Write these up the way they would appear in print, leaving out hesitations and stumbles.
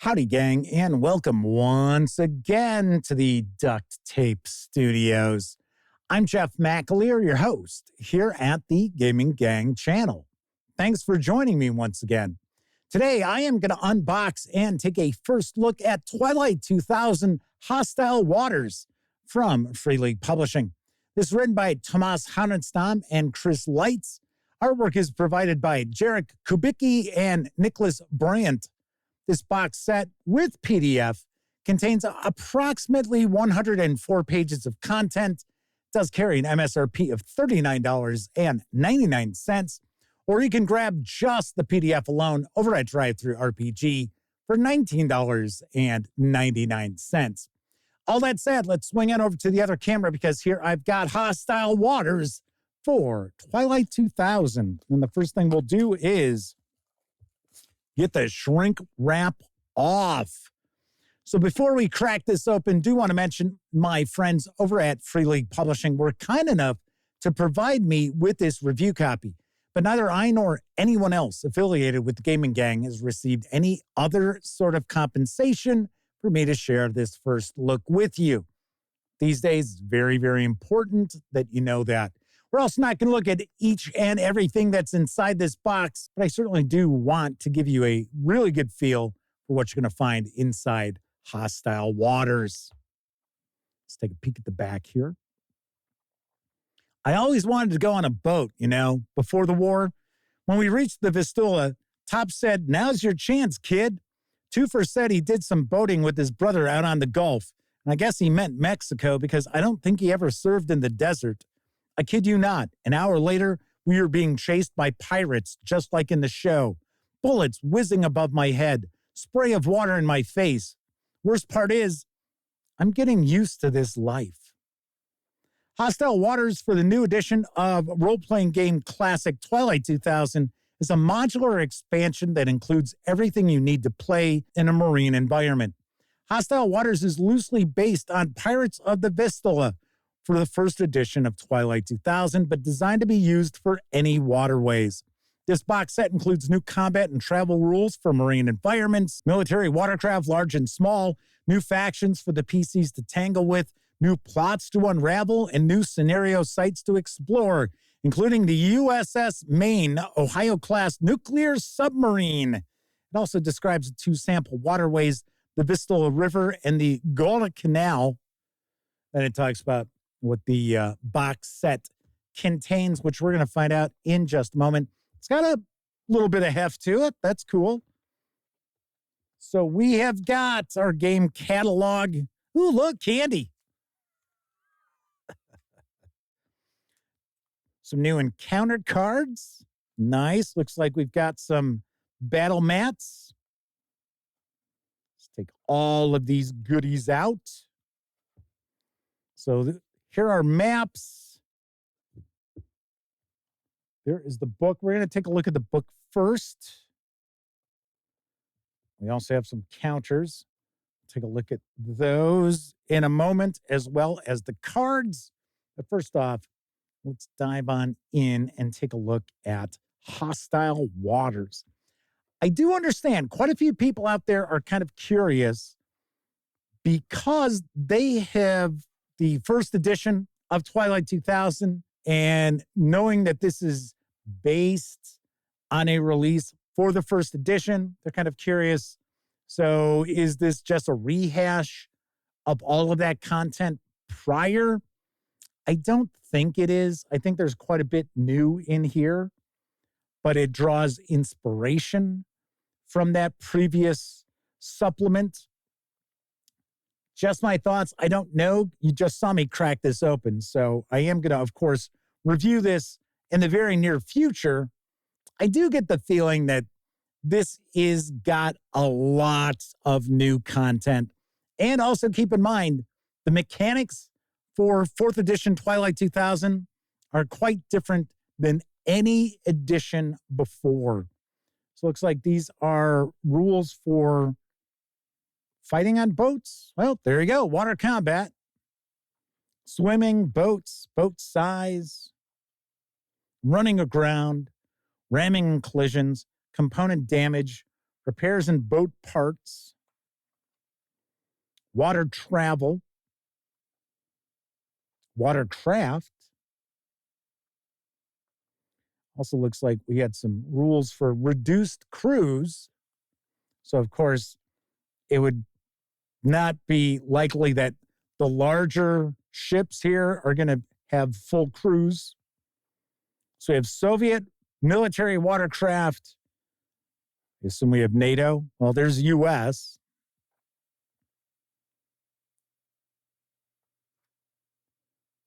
Howdy, gang, and welcome once again to the Duct Tape Studios. I'm Jeff McAleer, your host, here at the Gaming Gang channel. Thanks for joining me once again. Today, I am going to unbox and take a first look at Twilight 2000 Hostile Waters from Free League Publishing. This is written by Tomas Hanenstam and Chris Leitz. Artwork is provided by Jarek Kubicki and Nicholas Brandt. This box set with PDF contains approximately 104 pages of content. It does carry an MSRP of $39.99, or you can grab just the PDF alone over at DriveThruRPG for $19.99. All that said, let's swing on over to the other camera because here I've got Hostile Waters for Twilight 2000. And the first thing we'll do is get the shrink wrap off. So before we crack this open, do want to mention my friends over at Free League Publishing were kind enough to provide me with this review copy. But neither I nor anyone else affiliated with the Gaming Gang has received any other sort of compensation for me to share this first look with you. These days, it's very, very important that you know that. We're also not going to look at each and everything that's inside this box, but I certainly do want to give you a really good feel for what you're going to find inside Hostile Waters. Let's take a peek at the back here. I always wanted to go on a boat, before the war. When we reached the Vistula, Top said, "Now's your chance, kid." Twofer said he did some boating with his brother out on the Gulf. And I guess he meant Mexico because I don't think he ever served in the desert. I kid you not. An hour later, we were being chased by pirates, just like in the show. Bullets whizzing above my head. Spray of water in my face. Worst part is, I'm getting used to this life. Hostile Waters for the new edition of role-playing game classic Twilight 2000 is a modular expansion that includes everything you need to play in a marine environment. Hostile Waters is loosely based on Pirates of the Vistula for the first edition of Twilight 2000, but designed to be used for any waterways. This box set includes new combat and travel rules for marine environments, military watercraft large and small, new factions for the PCs to tangle with, new plots to unravel, and new scenario sites to explore, including the USS Maine Ohio-class nuclear submarine. It also describes the two sample waterways, the Vistula River and the Gulf Canal. Then it talks about what the box set contains, which we're going to find out in just a moment. It's got a little bit of heft to it. That's cool. So we have got our game catalog. Ooh, look, candy. Some new encounter cards. Nice. Looks like we've got some battle mats. Let's take all of these goodies out. So here are maps. There is the book. We're going to take a look at the book first. We also have some counters. Take a look at those in a moment, as well as the cards. But first off, let's dive on in and take a look at Hostile Waters. I do understand quite a few people out there are kind of curious because they have the first edition of Twilight 2000, and knowing that this is based on a release for the first edition, they're kind of curious. So is this just a rehash of all of that content prior? I don't think it is. I think there's quite a bit new in here, but it draws inspiration from that previous supplement. Just my thoughts. I don't know. You just saw me crack this open. So I am going to, of course, review this in the very near future. I do get the feeling that this is got a lot of new content. And also keep in mind, the mechanics for 4th edition Twilight 2000 are quite different than any edition before. So it looks like these are rules for fighting on boats. Well, there you go. Water combat. Swimming, boats, boat size, running aground, ramming and collisions, component damage, repairs and boat parts, water travel, watercraft. Also looks like we had some rules for reduced crews. So, of course, it would not be likely that the larger ships here are going to have full crews. So we have Soviet military watercraft. I assume we have NATO. Well, there's U.S.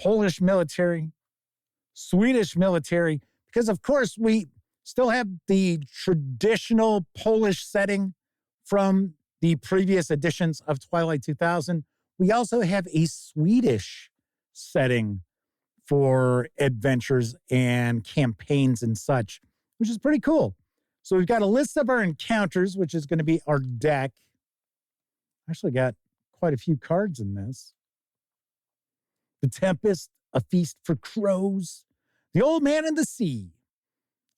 Polish military, Swedish military, because, of course, we still have the traditional Polish setting from the previous editions of Twilight 2000. We also have a Swedish setting for adventures and campaigns and such, which is pretty cool. So we've got a list of our encounters, which is going to be our deck. Actually got quite a few cards in this. The Tempest, A Feast for Crows, The Old Man and the Sea.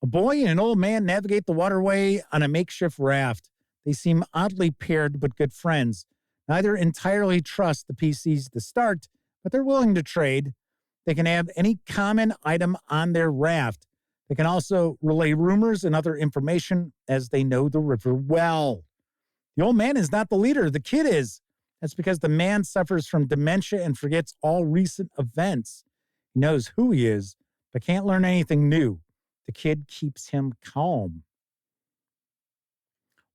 A boy and an old man navigate the waterway on a makeshift raft. They seem oddly paired but good friends. Neither entirely trust the PCs to start, but they're willing to trade. They can have any common item on their raft. They can also relay rumors and other information as they know the river well. The old man is not the leader, the kid is. That's because the man suffers from dementia and forgets all recent events. He knows who he is, but can't learn anything new. The kid keeps him calm.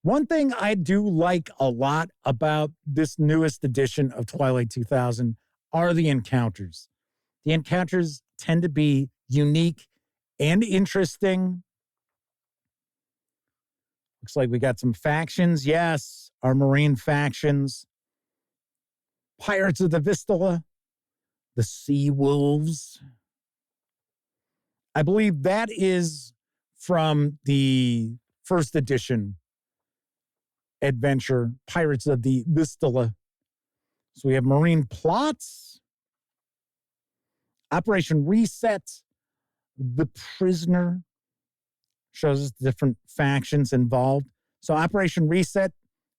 One thing I do like a lot about this newest edition of Twilight 2000 are the encounters. The encounters tend to be unique and interesting. Looks like we got some factions. Yes, our Marine factions. Pirates of the Vistula, the Sea Wolves. I believe that is from the first edition adventure, Pirates of the Vistula. So we have Marine Plots, Operation Reset, The Prisoner, shows us the different factions involved. So Operation Reset,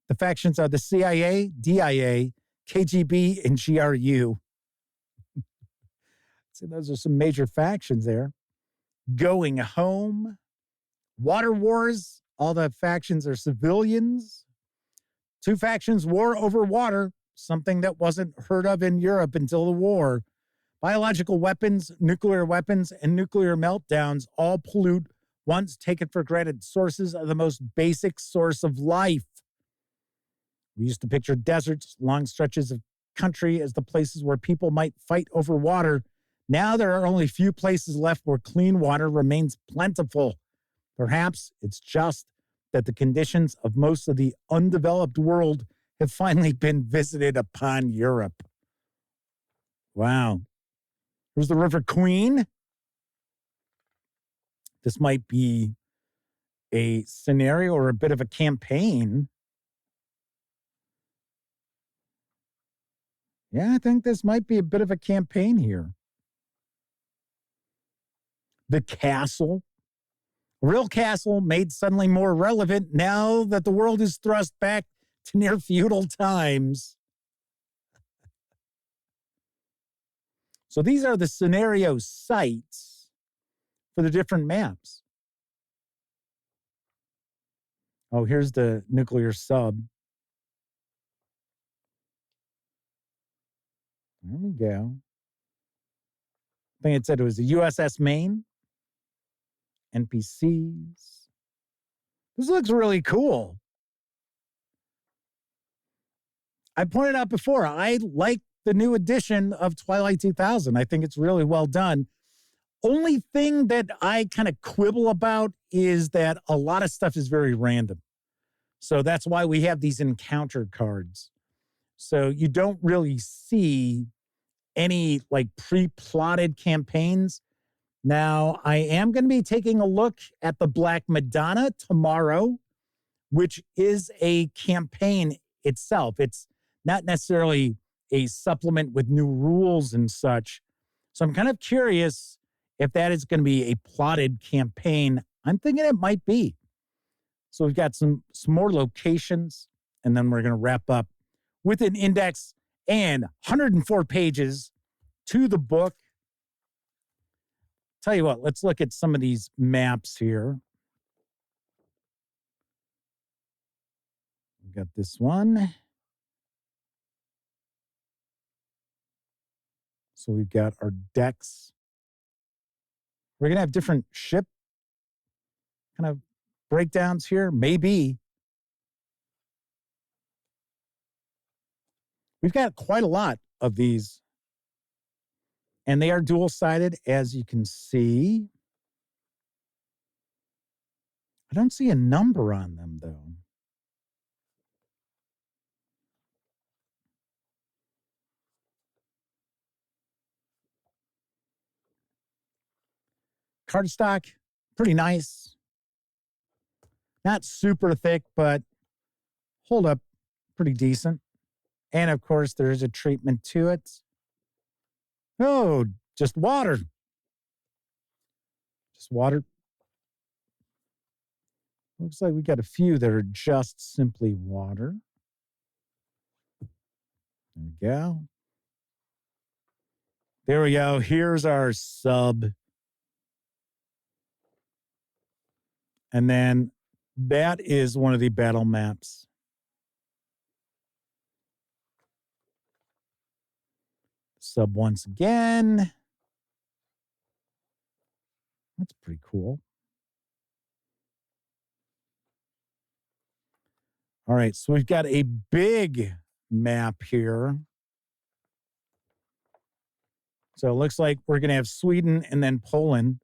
the factions are the CIA, DIA, KGB, and GRU. So those are some major factions there. Going Home, Water Wars, all the factions are civilians. Two factions war over water, something that wasn't heard of in Europe until the war. Biological weapons, nuclear weapons, and nuclear meltdowns all pollute once taken for granted sources of the most basic source of life. We used to picture deserts, long stretches of country as the places where people might fight over water. Now there are only few places left where clean water remains plentiful. Perhaps it's just that the conditions of most of the undeveloped world have finally been visited upon Europe. Wow. Here's the River Queen. This might be a scenario or a bit of a campaign. Yeah, I think this might be a bit of a campaign here. The Castle. A real castle made suddenly more relevant now that the world is thrust back to near feudal times. So these are the scenario sites for the different maps. Oh, here's the nuclear sub. There we go. I think it said it was the USS Maine. NPCs. This looks really cool. I pointed out before, I like the new edition of Twilight 2000. I think it's really well done. Only thing that I kind of quibble about is that a lot of stuff is very random. So that's why we have these encounter cards. So you don't really see any like pre-plotted campaigns. Now, I am going to be taking a look at the Black Madonna tomorrow, which is a campaign itself. It's not necessarily a supplement with new rules and such. So I'm kind of curious if that is going to be a plotted campaign. I'm thinking it might be. So we've got some more locations, and then we're going to wrap up with an index and 104 pages to the book. Tell you what, let's look at some of these maps here. We got this one. So we've got our decks. We're going to have different ship kind of breakdowns here. Maybe. We've got quite a lot of these. And they are dual-sided, as you can see. I don't see a number on them, though. Cardstock, pretty nice. Not super thick, but hold up pretty decent. And, of course, there's a treatment to it. Oh, just water. Just water. Looks like we got a few that are just simply water. There we go. There we go. Here's our sub. And then that is one of the battle maps. Sub once again. That's pretty cool. All right, so we've got a big map here. So it looks like we're going to have Sweden and then Poland.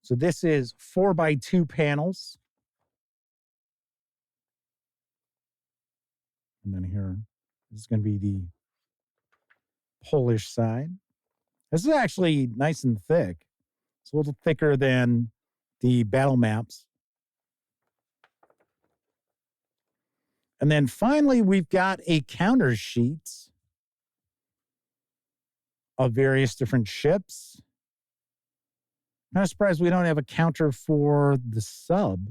So this is 4x2 panels. And then here, this is going to be the Polish side. This is actually nice and thick. It's a little thicker than the battle maps. And then finally, we've got a counter sheet of various different ships. Kind of surprised we don't have a counter for the sub.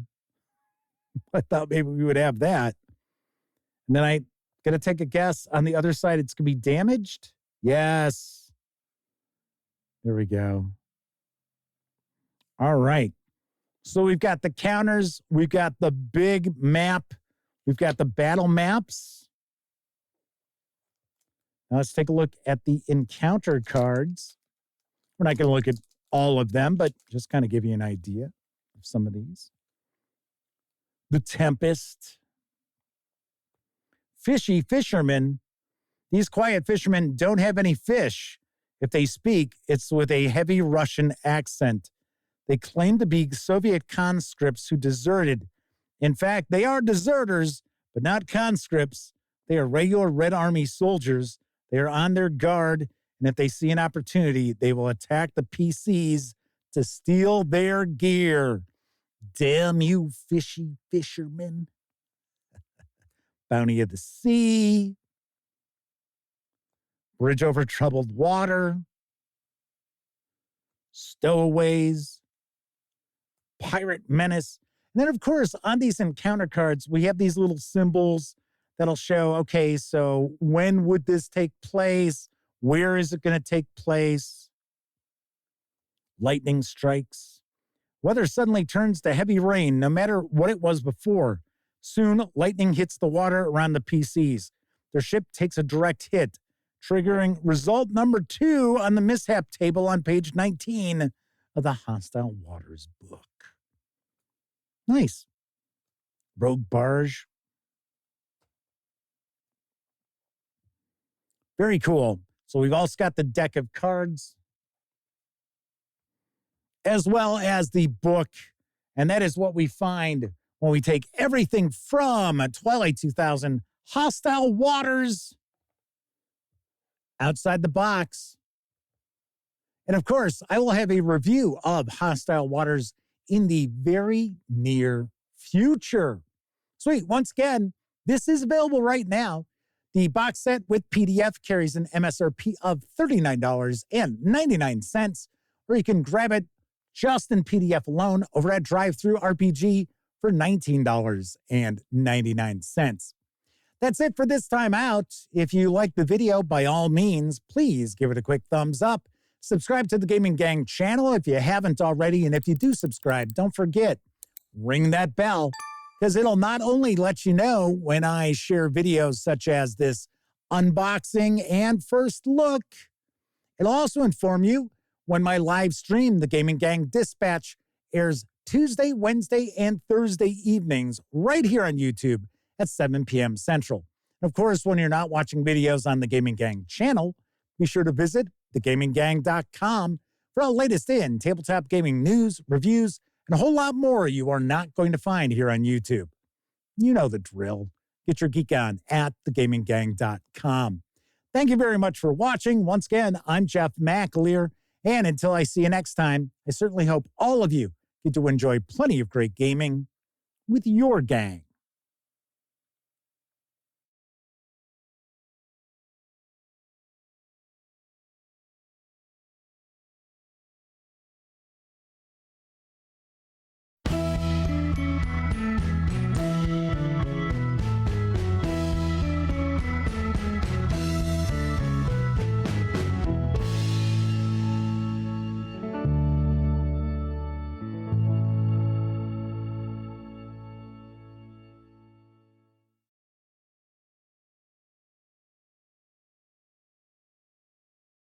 I thought maybe we would have that. And then I got to take a guess on the other side. It's going to be damaged. Yes. There we go. All right. So we've got the counters. We've got the big map. We've got the battle maps. Now let's take a look at the encounter cards. We're not going to look at all of them, but just kind of give you an idea of some of these. The Tempest. Fishy fishermen. These quiet fishermen don't have any fish. If they speak, it's with a heavy Russian accent. They claim to be Soviet conscripts who deserted. In fact, they are deserters, but not conscripts. They are regular Red Army soldiers. They are on their guard, and if they see an opportunity, they will attack the PCs to steal their gear. Damn you, fishy fishermen. Bounty of the Sea. Bridge over troubled water. Stowaways. Pirate menace. And then, of course, on these encounter cards, we have these little symbols that'll show, okay, so when would this take place? Where is it going to take place? Lightning strikes. Weather suddenly turns to heavy rain, no matter what it was before. Soon, lightning hits the water around the PCs. Their ship takes a direct hit, triggering result number 2 on the mishap table on page 19 of the Hostile Waters book. Nice. Rogue barge. Very cool. So we've also got the deck of cards as well as the book. And that is what we find when we take everything from Twilight 2000, Hostile Waters, outside the box. And of course, I will have a review of Hostile Waters in the very near future. Sweet. Once again, this is available right now. The box set with PDF carries an MSRP of $39.99, or you can grab it just in PDF alone over at DriveThruRPG for $19.99. That's it for this time out. If you like the video, by all means, please give it a quick thumbs up. Subscribe to the Gaming Gang channel if you haven't already. And if you do subscribe, don't forget, ring that bell, because it'll not only let you know when I share videos such as this unboxing and first look, it'll also inform you when my live stream, the Gaming Gang Dispatch, airs Tuesday, Wednesday, and Thursday evenings right here on YouTube at 7 p.m. Central. Of course, when you're not watching videos on the Gaming Gang channel, be sure to visit thegaminggang.com for the latest in tabletop gaming news, reviews, and a whole lot more you are not going to find here on YouTube. You know the drill. Get your geek on at thegaminggang.com. Thank you very much for watching. Once again, I'm Jeff McAleer, and until I see you next time, I certainly hope all of you get to enjoy plenty of great gaming with your gang.